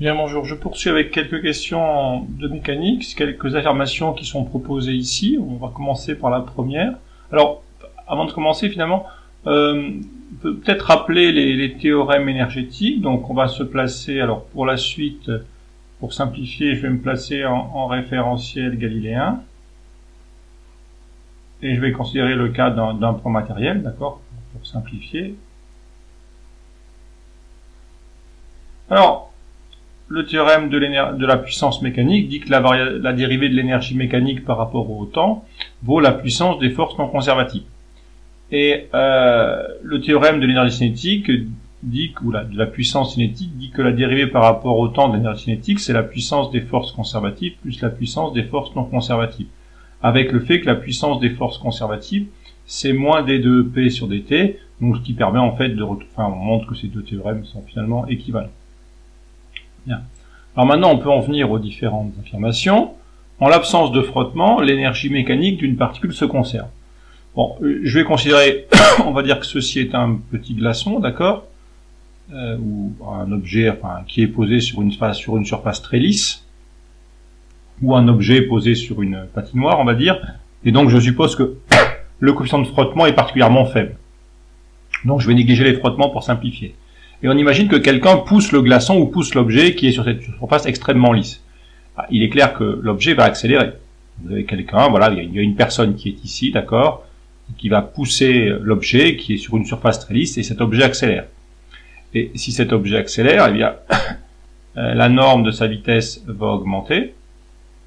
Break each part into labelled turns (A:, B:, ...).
A: Bien, bonjour, je poursuis avec quelques questions de mécanique, quelques affirmations qui sont proposées ici. On va commencer par la première. Alors, avant de commencer, finalement, peut-être rappeler les théorèmes énergétiques. Donc, on va se placer, alors pour la suite, pour simplifier, je vais me placer en référentiel galiléen. Et je vais considérer le cas d'un point matériel, d'accord, pour simplifier. Alors, le théorème de la puissance mécanique dit que la dérivée de l'énergie mécanique par rapport au temps vaut la puissance des forces non conservatives. Et le théorème de l'énergie cinétique dit que, de la puissance cinétique dit que la dérivée par rapport au temps de l'énergie cinétique, c'est la puissance des forces conservatives plus la puissance des forces non conservatives. Avec le fait que la puissance des forces conservatives, c'est moins d2p sur dt, donc ce qui permet en fait on montre que ces deux théorèmes sont finalement équivalents. Bien. Alors maintenant, on peut en venir aux différentes affirmations. En l'absence de frottement, l'énergie mécanique d'une particule se conserve. Bon, je vais considérer, on va dire que ceci est un petit glaçon, d'accord, ou un objet, qui est posé sur une surface très lisse, ou un objet posé sur une patinoire, on va dire. Et donc, je suppose que le coefficient de frottement est particulièrement faible. Donc, je vais négliger les frottements pour simplifier. Et on imagine que quelqu'un pousse le glaçon ou pousse l'objet qui est sur cette surface extrêmement lisse. Il est clair que l'objet va accélérer. Vous avez quelqu'un, voilà, il y a une personne qui est ici, d'accord, qui va pousser l'objet qui est sur une surface très lisse et cet objet accélère. Et si cet objet accélère, eh bien, la norme de sa vitesse va augmenter.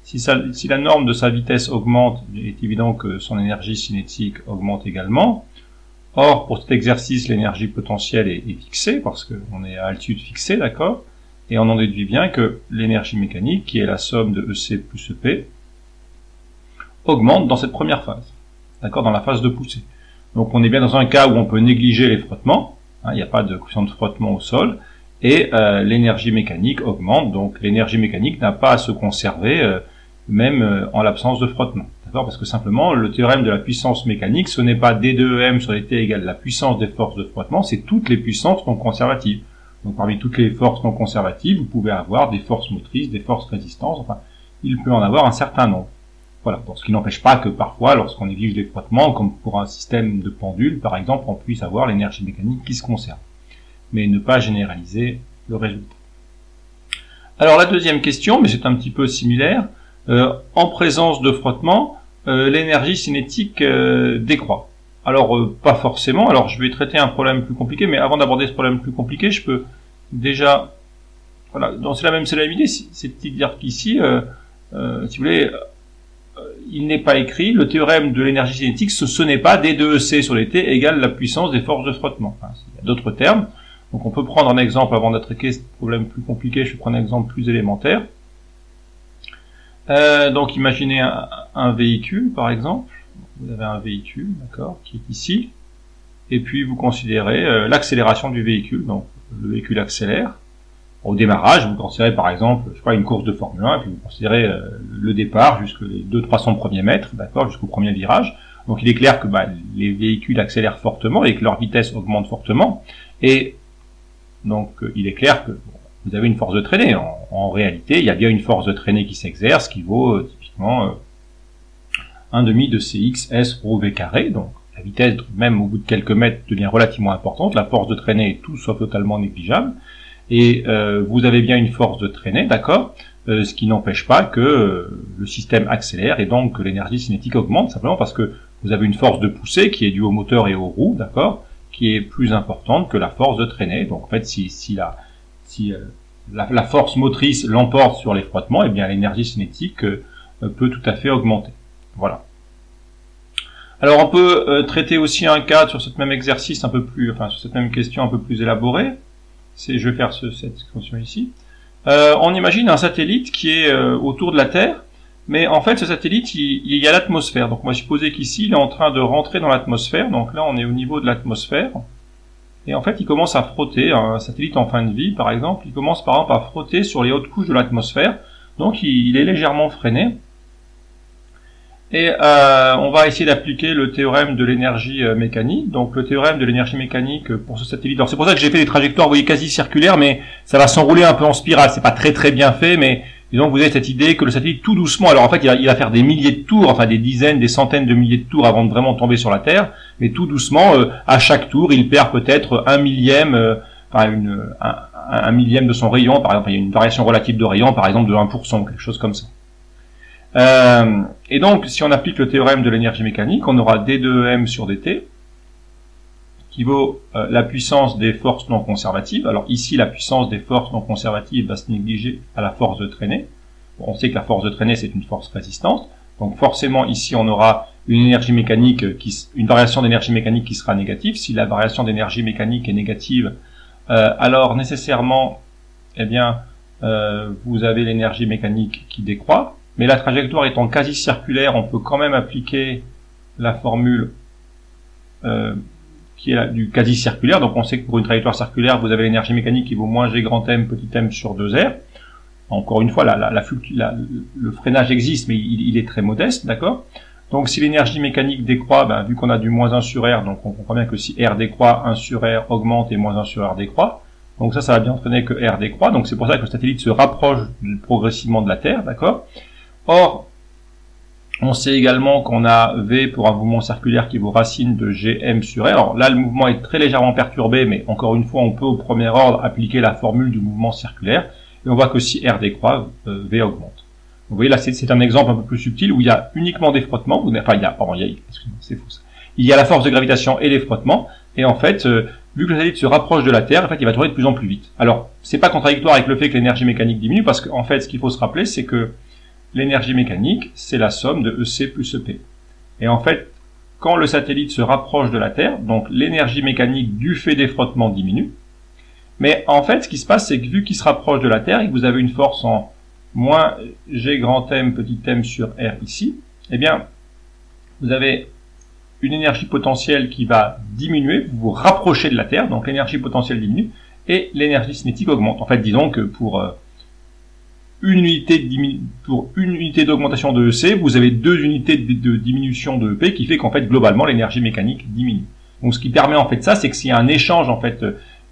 A: Si la norme de sa vitesse augmente, il est évident que son énergie cinétique augmente également. Or, pour cet exercice, l'énergie potentielle est fixée, parce qu'on est à altitude fixée, d'accord, et on en déduit bien que l'énergie mécanique, qui est la somme de EC plus EP, augmente dans cette première phase, d'accord, dans la phase de poussée. Donc on est bien dans un cas où on peut négliger les frottements, il n'y a pas de coefficient de frottement au sol, et l'énergie mécanique augmente, donc l'énergie mécanique n'a pas à se conserver, même en l'absence de frottement. Parce que simplement, le théorème de la puissance mécanique, ce n'est pas d2em sur dt égale la puissance des forces de frottement, c'est toutes les puissances non conservatives. Donc parmi toutes les forces non conservatives, vous pouvez avoir des forces motrices, des forces résistances, enfin, il peut en avoir un certain nombre. Voilà, bon, ce qui n'empêche pas que parfois, lorsqu'on exige des frottements, comme pour un système de pendule, par exemple, on puisse avoir l'énergie mécanique qui se conserve. Mais ne pas généraliser le résultat. Alors la deuxième question, mais c'est un petit peu similaire, en présence de frottement, l'énergie cinétique décroît. Alors, pas forcément. Alors, je vais traiter un problème plus compliqué, mais avant d'aborder ce problème plus compliqué, je peux déjà... Voilà, donc c'est la même idée, c'est-à-dire qu'ici, si vous voulez, il n'est pas écrit, le théorème de l'énergie cinétique, ce n'est pas d2ec sur dt égale la puissance des forces de frottement. Enfin, il y a d'autres termes. Donc, on peut prendre un exemple avant d'attaquer ce problème plus compliqué, je vais prendre un exemple plus élémentaire. Donc imaginez un véhicule, par exemple. Vous avez un véhicule, d'accord, qui est ici. Et puis vous considérez l'accélération du véhicule. Donc le véhicule accélère. Au démarrage, vous considérez par exemple, je sais pas, une course de Formule 1, et puis vous considérez le départ jusqu'à les 200-300 premiers mètres, d'accord, jusqu'au premier virage. Donc il est clair que les véhicules accélèrent fortement et que leur vitesse augmente fortement. Et donc il est clair que vous avez une force de traînée. En réalité, il y a bien une force de traînée qui s'exerce, qui vaut typiquement 1/2 de Cx S rho v carré. Donc la vitesse, même au bout de quelques mètres, devient relativement importante. La force de traînée est tout sauf totalement négligeable. Et vous avez bien une force de traînée, d'accord, ce qui n'empêche pas que le système accélère et donc que l'énergie cinétique augmente, simplement parce que vous avez une force de poussée qui est due au moteur et aux roues, d'accord, qui est plus importante que la force de traînée. Donc en fait, si la force motrice l'emporte sur les frottements, eh bien l'énergie cinétique peut tout à fait augmenter. Voilà. Alors on peut traiter aussi un cas sur ce même exercice un peu plus, sur cette même question un peu plus élaborée. Je vais faire cette expression ici. On imagine un satellite qui est autour de la Terre, mais en fait ce satellite il y a l'atmosphère. Donc on va supposer qu'ici il est en train de rentrer dans l'atmosphère. Donc là on est au niveau de l'atmosphère. Et en fait, il commence à frotter, un satellite en fin de vie, par exemple, il commence par exemple à frotter sur les hautes couches de l'atmosphère, donc il est légèrement freiné. Et on va essayer d'appliquer le théorème de l'énergie mécanique. Donc le théorème de l'énergie mécanique pour ce satellite. Alors c'est pour ça que j'ai fait des trajectoires, vous voyez, quasi circulaires, mais ça va s'enrouler un peu en spirale. C'est pas très bien fait, mais disons que vous avez cette idée que le satellite, tout doucement, alors en fait il va faire des milliers de tours, enfin des dizaines, des centaines de milliers de tours avant de vraiment tomber sur la Terre, mais tout doucement, à chaque tour, il perd peut-être un millième, un millième de son rayon, par exemple, il y a une variation relative de rayon, par exemple de 1%, quelque chose comme ça. Et donc, si on applique le théorème de l'énergie mécanique, on aura d2m sur dt, qui vaut la puissance des forces non conservatives. Alors ici, la puissance des forces non conservatives va se négliger à la force de traînée. Bon, on sait que la force de traînée, c'est une force résistante. Donc forcément, ici, on aura une énergie mécanique, une variation d'énergie mécanique qui sera négative. Si la variation d'énergie mécanique est négative, alors nécessairement, eh bien, vous avez l'énergie mécanique qui décroît. Mais la trajectoire étant quasi circulaire, on peut quand même appliquer la formule qui est du quasi circulaire. Donc on sait que pour une trajectoire circulaire, vous avez l'énergie mécanique qui vaut moins g grand m petit m sur 2r. Encore une fois, le freinage existe, mais il est très modeste, d'accord? Donc si l'énergie mécanique décroît, ben, vu qu'on a du moins 1 sur r, donc on comprend bien que si r décroît, 1 sur r augmente et moins 1 sur r décroît. Donc ça va bien entraîner que r décroît. Donc c'est pour ça que le satellite se rapproche progressivement de la Terre, d'accord? Or, on sait également qu'on a V pour un mouvement circulaire qui vaut racine de Gm sur R. Alors là, le mouvement est très légèrement perturbé, mais encore une fois, on peut au premier ordre appliquer la formule du mouvement circulaire. Et on voit que si R décroît, V augmente. Vous voyez, là, c'est un exemple un peu plus subtil où il y a uniquement des frottements. C'est faux ça. Il y a la force de gravitation et les frottements. Et en fait, vu que le satellite se rapproche de la Terre, en fait, il va tourner de plus en plus vite. Alors, c'est pas contradictoire avec le fait que l'énergie mécanique diminue, parce qu'en fait, ce qu'il faut se rappeler, c'est que l'énergie mécanique, c'est la somme de EC plus EP. Et en fait, quand le satellite se rapproche de la Terre, donc l'énergie mécanique du fait des frottements diminue. Mais en fait, ce qui se passe, c'est que vu qu'il se rapproche de la Terre et que vous avez une force en moins g grand m petit m sur r ici, eh bien, vous avez une énergie potentielle qui va diminuer, vous vous rapprochez de la Terre, donc l'énergie potentielle diminue, et l'énergie cinétique augmente. En fait, disons que pour une unité d'augmentation de EC, vous avez 2 unités de diminution de EP, qui fait qu'en fait, globalement, l'énergie mécanique diminue. Donc, ce qui permet en fait ça, c'est que s'il y a un échange, en fait,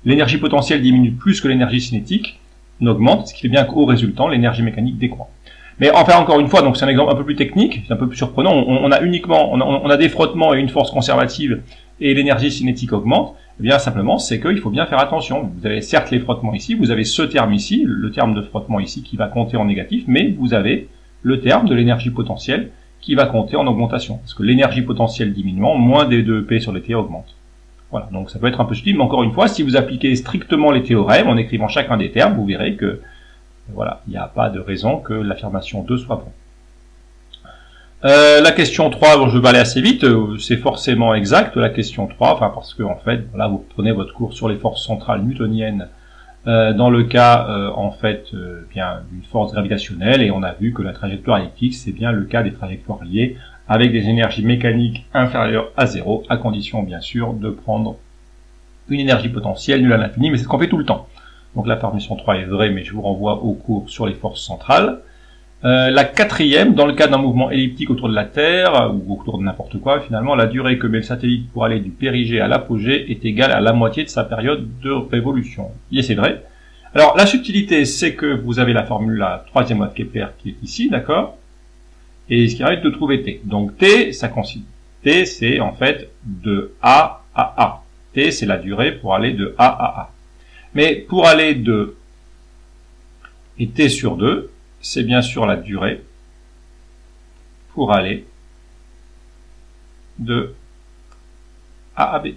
A: l'énergie potentielle diminue plus que l'énergie cinétique n'augmente, ce qui fait bien qu'au résultant, l'énergie mécanique décroît. Mais enfin, encore une fois, donc c'est un exemple un peu plus technique, c'est un peu plus surprenant. On a des frottements et une force conservative, et l'énergie cinétique augmente. Eh bien, simplement, c'est qu'il faut bien faire attention. Vous avez certes les frottements ici, vous avez ce terme ici, le terme de frottement ici qui va compter en négatif, mais vous avez le terme de l'énergie potentielle qui va compter en augmentation. Parce que l'énergie potentielle diminuant, moins d2p sur les T augmente. Voilà, donc ça peut être un peu subtil, mais encore une fois, si vous appliquez strictement les théorèmes en écrivant chacun des termes, vous verrez que, voilà, il n'y a pas de raison que l'affirmation 2 soit bonne. La question 3, bon, je vais aller assez vite, c'est forcément exact, la question 3, enfin, parce que, en fait, voilà, vous prenez votre cours sur les forces centrales newtoniennes, dans le cas, en fait, bien, d'une force gravitationnelle, et on a vu que la trajectoire elliptique, c'est bien le cas des trajectoires liées avec des énergies mécaniques inférieures à 0, à condition, bien sûr, de prendre une énergie potentielle nulle à l'infini, mais c'est ce qu'on fait tout le temps. Donc, l'affirmation 3 est vraie, mais je vous renvoie au cours sur les forces centrales. La quatrième, dans le cas d'un mouvement elliptique autour de la Terre, ou autour de n'importe quoi, finalement, la durée que met le satellite pour aller du périgée à l'apogée est égale à la moitié de sa période de révolution. Et c'est vrai. Alors, la subtilité, c'est que vous avez la formule, la troisième loi de Kepler, qui est ici, d'accord? Et ce qui arrive de trouver T. Donc, T, ça consiste. T, c'est, en fait, de A à A. T, c'est la durée pour aller de A à A. Mais, pour aller de, et T sur 2, c'est bien sûr la durée pour aller de A à B.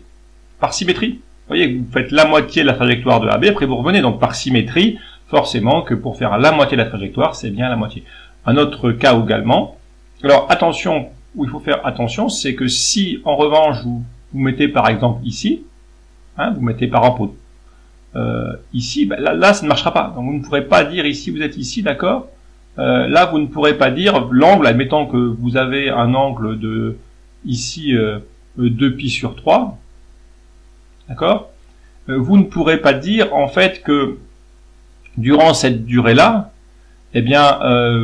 A: Par symétrie. Vous voyez, vous faites la moitié de la trajectoire de AB, après vous revenez. Donc par symétrie, forcément que pour faire la moitié de la trajectoire, c'est bien la moitié. Un autre cas également. Alors attention, où il faut faire attention, c'est que si en revanche vous mettez par exemple ici, hein, vous mettez par exemple ici, ben là ça ne marchera pas. Donc vous ne pourrez pas dire ici, vous êtes ici, d'accord, là vous ne pourrez pas dire l'angle, admettons que vous avez un angle de ici 2π sur 3, d'accord, vous ne pourrez pas dire en fait que durant cette durée là, eh bien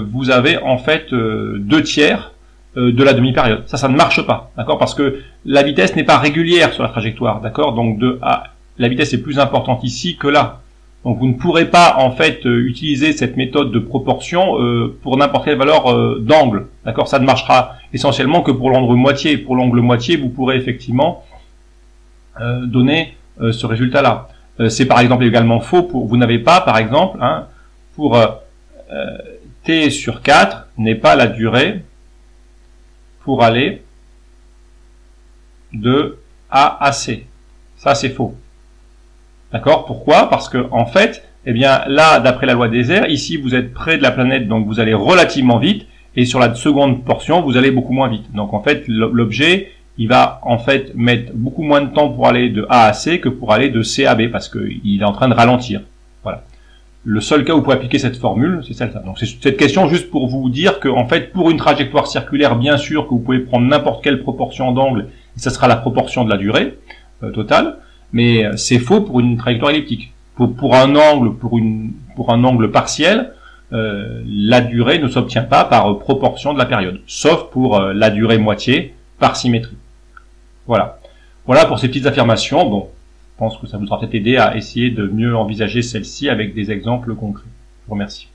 A: vous avez en fait 2 tiers de la demi-période. Ça ne marche pas, d'accord, parce que la vitesse n'est pas régulière sur la trajectoire, d'accord. Donc la vitesse est plus importante ici que là. Donc vous ne pourrez pas en fait utiliser cette méthode de proportion pour n'importe quelle valeur d'angle, d'accord. Ça ne marchera essentiellement que pour l'angle moitié. Pour l'angle moitié, vous pourrez effectivement donner ce résultat-là. C'est par exemple également faux pour, vous n'avez pas par exemple, hein, pour t sur 4 n'est pas la durée pour aller de A à C. Ça c'est faux. D'accord? Pourquoi? Parce que en fait, eh bien là, d'après la loi des airs, ici vous êtes près de la planète, donc vous allez relativement vite, et sur la seconde portion, vous allez beaucoup moins vite. Donc en fait, l'objet, il va en fait mettre beaucoup moins de temps pour aller de A à C que pour aller de C à B, parce qu'il est en train de ralentir. Voilà. Le seul cas où vous pouvez appliquer cette formule, c'est celle-là. Donc c'est cette question juste pour vous dire que en fait, pour une trajectoire circulaire, bien sûr que vous pouvez prendre n'importe quelle proportion d'angle, et ça sera la proportion de la durée totale. Mais c'est faux pour une trajectoire elliptique. Pour un angle partiel, la durée ne s'obtient pas par proportion de la période, sauf pour la durée moitié par symétrie. Voilà. Voilà pour ces petites affirmations. Bon, je pense que ça vous aura peut-être aidé à essayer de mieux envisager celle-ci avec des exemples concrets. Je vous remercie.